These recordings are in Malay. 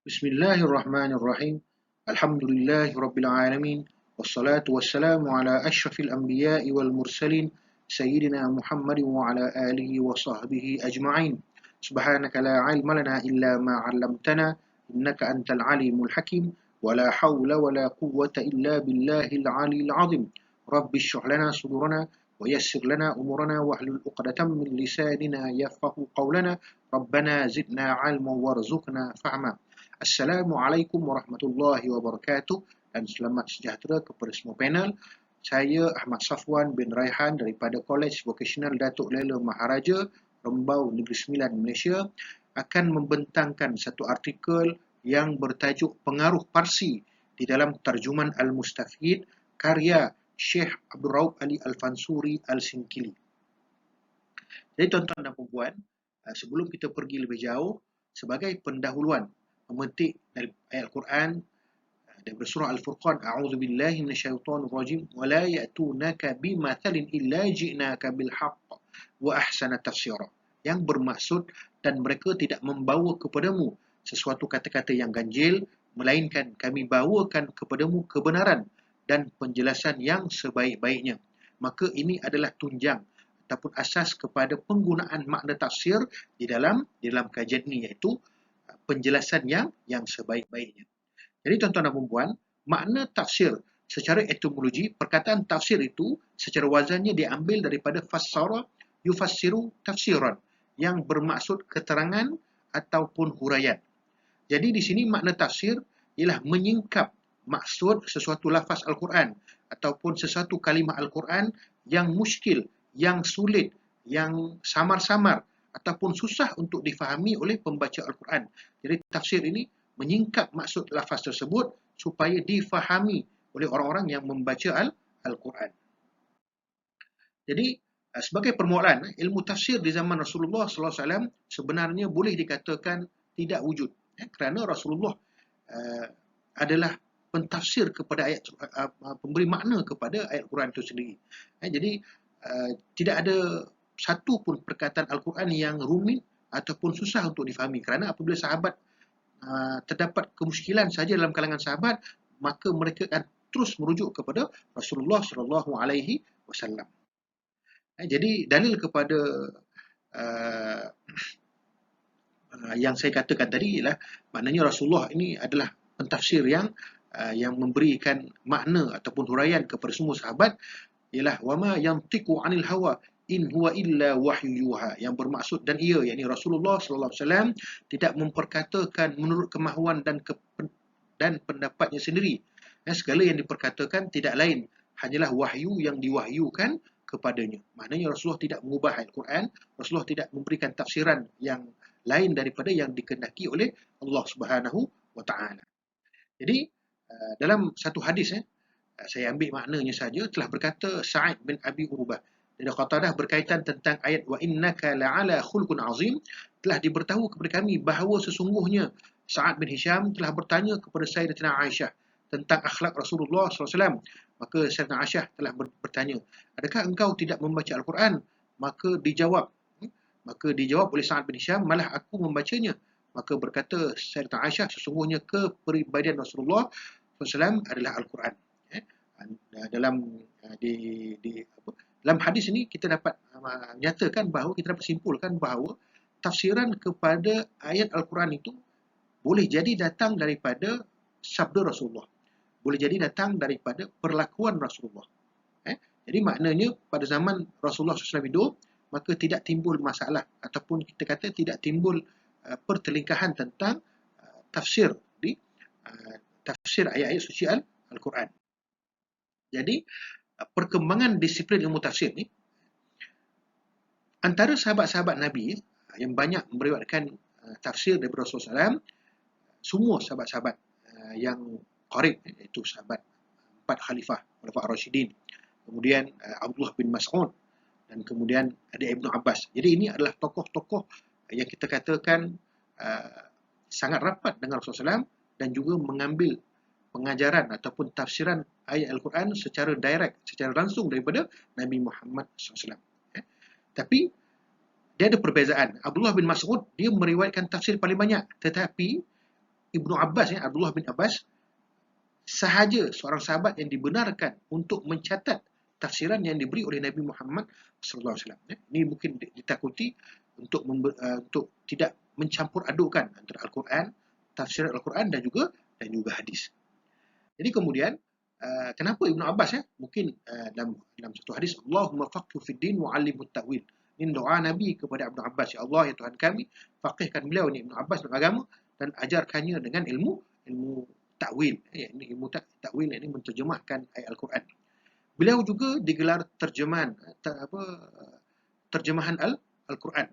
Bismillahirrahmanirrahim. Alhamdulillahirabbil alamin. Wassalatu wassalamu ala asyrafil anbiya'i wal mursalin sayyidina Muhammadin wa ala alihi wa sahbihi ajma'in. Subhanaka la ilma lana illa ma 'allamtana innaka antal alimul hakim wa la haula wa la quwwata illa billahil aliyil 'azim. Rabbi shrah lana sudurana wa yassir lana umurana wahlul 'uqdatam min lisanina yafqahu qawlana. Rabbana zidna 'ilman warzuqna fahma. Assalamualaikum warahmatullahi wabarakatuh dan selamat sejahtera kepada semua panel. Saya Ahmad Safwan bin Raihan daripada Kolej Vocational Datuk Lela Maharaja, Rembau Negeri Sembilan, Malaysia akan membentangkan satu artikel yang bertajuk Pengaruh Parsi di dalam Terjuman Al-Mustafid karya Syekh Abdul Raub Ali Al-Fansuri Al-Sinkili. Jadi tuan-tuan dan puan-puan, sebelum kita pergi lebih jauh, sebagai pendahuluan memetik dari ayat Al-Quran daripada surah Al-Furqan, a'udzubillahi minasyaitonirrajim wa la ya'tunaka bimathalin illa ji'naka bil haqq wa ahsana tafsira, yang bermaksud dan mereka tidak membawa kepadamu sesuatu kata-kata yang ganjil melainkan kami bawakan kepadamu kebenaran dan penjelasan yang sebaik-baiknya. Maka ini adalah tunjang ataupun asas kepada penggunaan makna tafsir di dalam kajian ini, iaitu penjelasan yang sebaik-baiknya. Jadi tuan-tuan dan puan-puan, makna tafsir secara etimologi, perkataan tafsir itu secara wazannya diambil daripada fassara yufassiru tafsiran, yang bermaksud keterangan ataupun huraian. Jadi di sini makna tafsir ialah menyingkap maksud sesuatu lafaz Al-Quran ataupun sesuatu kalimah Al-Quran yang muskil, yang sulit, yang samar-samar ataupun susah untuk difahami oleh pembaca Al-Quran. Jadi tafsir ini menyingkap maksud lafaz tersebut supaya difahami oleh orang-orang yang membaca Al-Quran. Jadi sebagai permulaan, ilmu tafsir di zaman Rasulullah SAW sebenarnya boleh dikatakan tidak wujud, kerana Rasulullah adalah pentafsir kepada ayat, pemberi makna kepada ayat Al-Quran itu sendiri. Jadi tidak ada satu pun perkataan Al-Quran yang rumit ataupun susah untuk difahami, kerana apabila sahabat terdapat kemusykilan saja dalam kalangan sahabat, maka mereka akan terus merujuk kepada Rasulullah SAW. Jadi dalil kepada yang saya katakan tadi ialah maknanya Rasulullah ini adalah pentafsir yang memberikan makna ataupun huraian kepada semua sahabat, ialah wama yantiqu 'anil hawa in huwa illa wahyu yuha, yang bermaksud dan ia, yakni Rasulullah sallallahu alaihi wasallam, tidak memperkatakan menurut kemahuan dan pendapatnya sendiri. Segala yang diperkatakan tidak lain hanyalah wahyu yang diwahyukan kepadanya. Maknanya Rasulullah tidak mengubah Al-Quran, Rasulullah tidak memberikan tafsiran yang lain daripada yang dikehendaki oleh Allah Subhanahu wa taala. Jadi dalam satu hadis, saya ambil maknanya saja, telah berkata Sa'id bin Abi Urubah dari Qatadah berkaitan tentang ayat wa innaka la'ala khulqun azim, telah diberitahu kepada kami bahawa sesungguhnya Sa'ad bin Hisham telah bertanya kepada Sayyidatina Aisyah tentang akhlak Rasulullah SAW. Maka Sayyidatina Aisyah telah bertanya, adakah engkau tidak membaca Al-Quran? Maka dijawab oleh Sa'ad bin Hisham, malah aku membacanya. Maka berkata Sayyidatina Aisyah, sesungguhnya kepribadian Rasulullah SAW adalah Al-Quran. Dalam hadis ini kita dapat nyatakan bahawa, kita dapat simpulkan bahawa tafsiran kepada ayat Al-Quran itu boleh jadi datang daripada sabda Rasulullah, boleh jadi datang daripada perlakuan Rasulullah. Jadi maknanya pada zaman Rasulullah SAW hidup, maka tidak timbul masalah ataupun kita kata tidak timbul pertelingkahan tentang tafsir ayat-ayat suci Al-Quran. Jadi perkembangan disiplin ilmu tafsir ni, antara sahabat-sahabat Nabi yang banyak meriwayatkan tafsir daripada Rasulullah SAW, semua sahabat-sahabat yang qarib, iaitu sahabat 4 khalifah Ar-Rasyidin, kemudian Abdullah bin Mas'ud, dan kemudian ada Ibnu Abbas. Jadi ini adalah tokoh-tokoh yang kita katakan sangat rapat dengan Rasulullah SAW dan juga mengambil pengajaran ataupun tafsiran ayat Al-Quran secara direct, secara langsung daripada Nabi Muhammad SAW. Tapi dia ada perbezaan. Abdullah bin Mas'ud dia meriwayatkan tafsir paling banyak, tetapi Ibnu Abbas, Abdullah bin Abbas, sahaja seorang sahabat yang dibenarkan untuk mencatat tafsiran yang diberi oleh Nabi Muhammad sallallahu alaihi wasallam. Ini mungkin ditakuti untuk tidak mencampur adukan antara Al-Quran, tafsiran Al-Quran dan juga hadis. Jadi kemudian kenapa Ibnu Abbas mungkin dalam satu hadis, Allahumma faqihhu fid din wa 'allimhu ta'wil. Ini doa Nabi kepada Ibnu Abbas, ya Allah ya Tuhan kami, faqihkan beliau ni Ibnu Abbas dalam agama dan ajarkannya dengan ilmu takwil. Ini ilmu takwil ini menterjemahkan ayat Al-Quran. Beliau juga digelar terjemahan Al-Quran.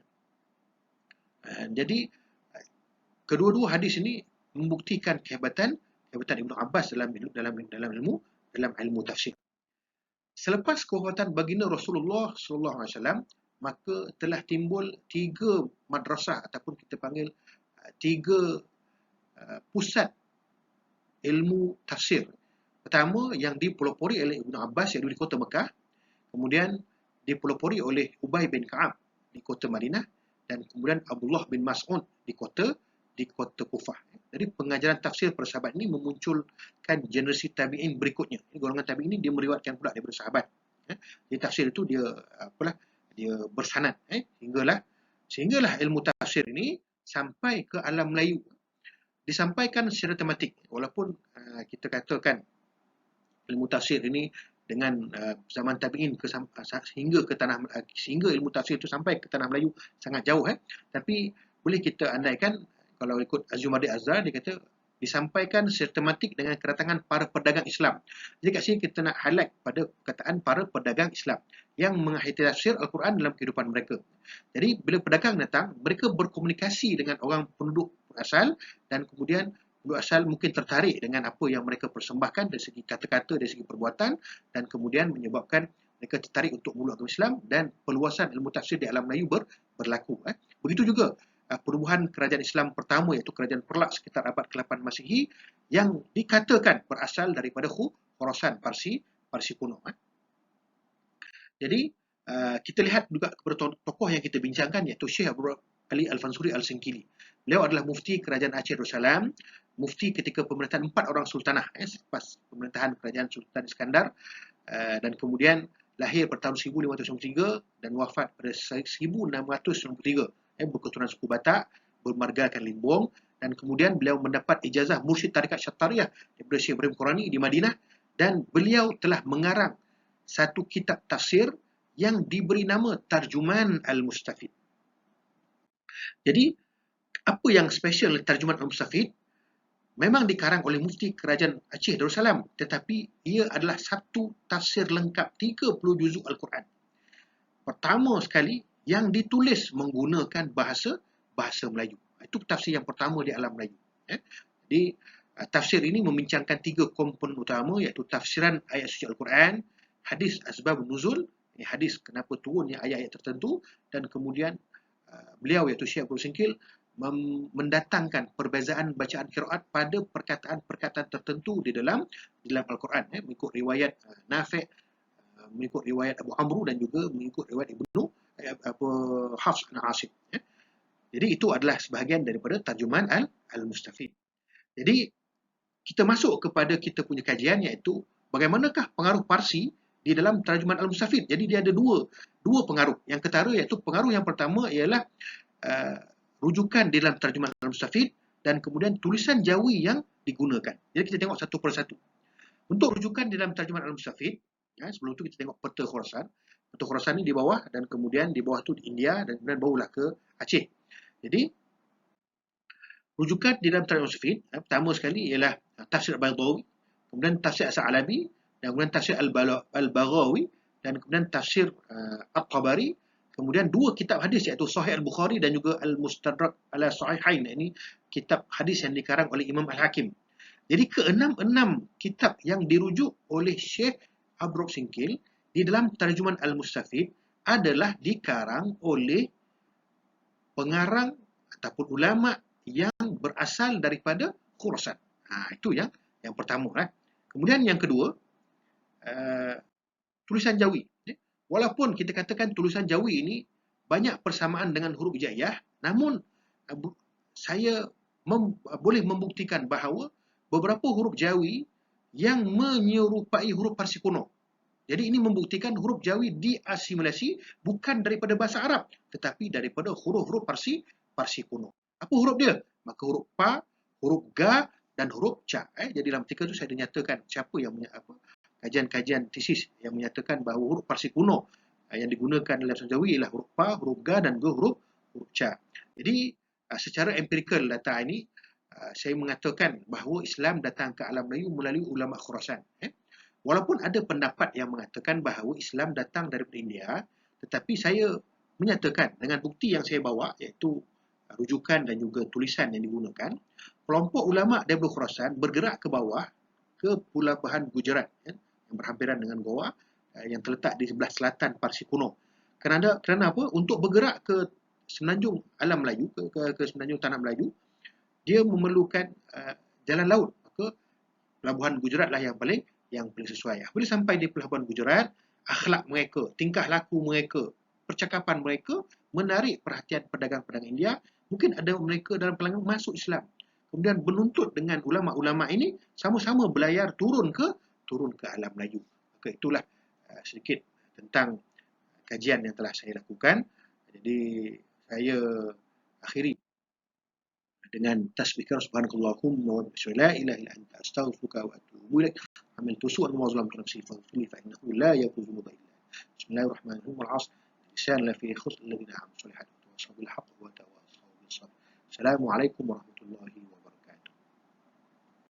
Jadi kedua-dua hadis ini membuktikan kehebatan Ibnu Abbas dalam ilmu tafsir. Selepas kewafatan baginda Rasulullah sallallahu alaihi wasallam, maka telah timbul 3 madrasah ataupun kita panggil 3 pusat ilmu tafsir. Pertama yang dipelopori oleh Ibnu Abbas iaitu di kota Mekah, kemudian dipelopori oleh Ubay bin Ka'ab di kota Madinah, dan kemudian Abdullah bin Mas'ud di kota Kufah. Jadi pengajaran tafsir para sahabat ini memunculkan generasi tabi'in berikutnya. Golongan tabi'in ini dia meriwayatkan pula daripada sahabat. Jadi tafsir itu dia bersanad sehinggalah ilmu tafsir ini sampai ke alam Melayu. Disampaikan secara tematik, walaupun kita katakan ilmu tafsir ini dengan zaman tabi'in sehingga ilmu tafsir itu sampai ke tanah Melayu sangat jauh, tapi boleh kita andaikan kalau ikut Az-Zumadi Azhar, dia kata disampaikan secara tematik dengan kedatangan para pedagang Islam. Jadi kat sini kita nak highlight pada perkataan para pedagang Islam yang menghayati tafsir Al-Quran dalam kehidupan mereka. Jadi bila pedagang datang, mereka berkomunikasi dengan orang penduduk asal, dan kemudian penduduk asal mungkin tertarik dengan apa yang mereka persembahkan dari segi kata-kata, dari segi perbuatan, dan kemudian menyebabkan mereka tertarik untuk meluk agama Islam, dan perluasan ilmu tafsir di alam Melayu berlaku. Begitu juga perubahan kerajaan Islam pertama, iaitu kerajaan Perlak sekitar abad ke-8 Masihi, yang dikatakan berasal daripada Khurasan, Parsi kuno. Jadi kita lihat juga kepada tokoh yang kita bincangkan, iaitu Syekh Abu Ali Al-Fansuri Al-Singkili. Beliau adalah mufti kerajaan Aceh Darussalam, mufti ketika pemerintahan 4 orang sultanah selepas pemerintahan kerajaan Sultan Iskandar, dan kemudian lahir pada tahun 1593 dan wafat pada 1693. Berketurunan suku Batak, bermargakan Limbong, dan kemudian beliau mendapat ijazah mursyid tarikat Syattariyah daripada Syekh Ibrahim Qurani di Madinah, dan beliau telah mengarang satu kitab tafsir yang diberi nama Tarjuman Al-Mustafid. Jadi apa yang special Tarjuman Al-Mustafid? Memang dikarang oleh mufti kerajaan Aceh Darussalam, tetapi ia adalah satu tafsir lengkap 30 juzuk Al-Quran. Pertama sekali yang ditulis menggunakan bahasa Melayu. Itu tafsir yang pertama di alam Melayu. Jadi tafsir ini membincangkan 3 komponen utama, iaitu tafsiran ayat suci Al-Quran, hadis asbab nuzul, hadis kenapa turunnya ayat-ayat tertentu, dan kemudian beliau iaitu Syekh Abdul Singkil mendatangkan perbezaan bacaan qiraat pada perkataan-perkataan tertentu di dalam Al-Quran, mengikut riwayat Nafi', mengikut riwayat Abu Amru, dan juga mengikut riwayat Ibnu Hafs bin Asim. Jadi itu adalah sebahagian daripada Tarjuman Al-Mustafid. Jadi kita masuk kepada kita punya kajian, iaitu bagaimanakah pengaruh Parsi di dalam Tarjuman Al-Mustafid. Jadi dia ada dua pengaruh. Yang ketara iaitu pengaruh yang pertama ialah rujukan di dalam Tarjuman Al-Mustafid, dan kemudian tulisan Jawi yang digunakan. Jadi kita tengok satu persatu. Untuk rujukan di dalam Tarjuman Al-Mustafid, sebelum itu kita tengok peta Khurasan. Peta Khurasan ini di bawah, dan kemudian di bawah itu di India, dan kemudian barulah ke Aceh. Jadi rujukan di dalam Tarjuman Al-Mustafid, pertama sekali ialah tafsir Al-Baydawi, kemudian tafsir As-Sa'labi, dan kemudian tafsir Al-Baghawi, dan kemudian tafsir At-Tabari. Kemudian 2 kitab hadis, iaitu Sahih Al-Bukhari dan juga Al-Mustadrak ala Sahihain. Ini kitab hadis yang dikarang oleh Imam Al-Hakim. Jadi ke-6 kitab yang dirujuk oleh Syekh Abdul Singkil di dalam Tarjuman Al-Mustafid adalah dikarang oleh pengarang ataupun ulama yang berasal daripada Khurasan. Itu yang pertama. Kemudian yang kedua, tulisan Jawi. Walaupun kita katakan tulisan Jawi ini banyak persamaan dengan huruf hijaiyah, namun saya boleh membuktikan bahawa beberapa huruf Jawi yang menyerupai huruf Parsi kuno. Jadi ini membuktikan huruf Jawi diasimilasi bukan daripada bahasa Arab, tetapi daripada huruf-huruf Parsi kuno. Apa huruf dia? Maka huruf Pa, huruf Ga, dan huruf Ca. Jadi dalam artikel itu saya dinyatakan siapa yang kajian-kajian tesis yang menyatakan bahawa huruf Parsi kuno yang digunakan dalam bahasa Jawi ialah huruf Pa, huruf Ga, dan juga huruf Ca. Jadi secara empirikal data ini, saya mengatakan bahawa Islam datang ke alam Melayu melalui ulama Khurasan. Walaupun ada pendapat yang mengatakan bahawa Islam datang daripada India, tetapi saya menyatakan dengan bukti yang saya bawa, iaitu rujukan dan juga tulisan yang digunakan, kelompok ulama daripada Khurasan bergerak ke bawah ke Pulabuhan Gujarat yang berhampiran dengan Goa yang terletak di sebelah selatan Parsi kuno. Kerana apa? Untuk bergerak ke semenanjung alam Melayu, ke semenanjung tanah Melayu, dia memerlukan jalan laut. Maka Pelabuhan Gujarat lah yang paling sesuai. Bila sampai di Pelabuhan Gujarat, akhlak mereka, tingkah laku mereka, percakapan mereka menarik perhatian pedagang-pedagang India. Mungkin ada mereka dalam kalangan masuk Islam. Kemudian menuntut dengan ulama-ulama ini sama-sama berlayar turun ke alam Melayu. Maka itulah sedikit tentang kajian yang telah saya lakukan. Jadi saya akhiri dengan tasbihkan subhanakallahumma wa bihamdika la ilaha illa anta astaghfiruka wa atubu ilaik. Amiltu su'an wa zalamtu nafsi faghfirli fa innahu la yaghfiru dhunuba illa anta. Bismillahirrahmanirrahim. Wal 'asr. Lisan la fi khusr alladhina amanu salihati wa tawasaw bil haqq wa tawasaw bis sabr. Assalamualaikum warahmatullahi wabarakatuh.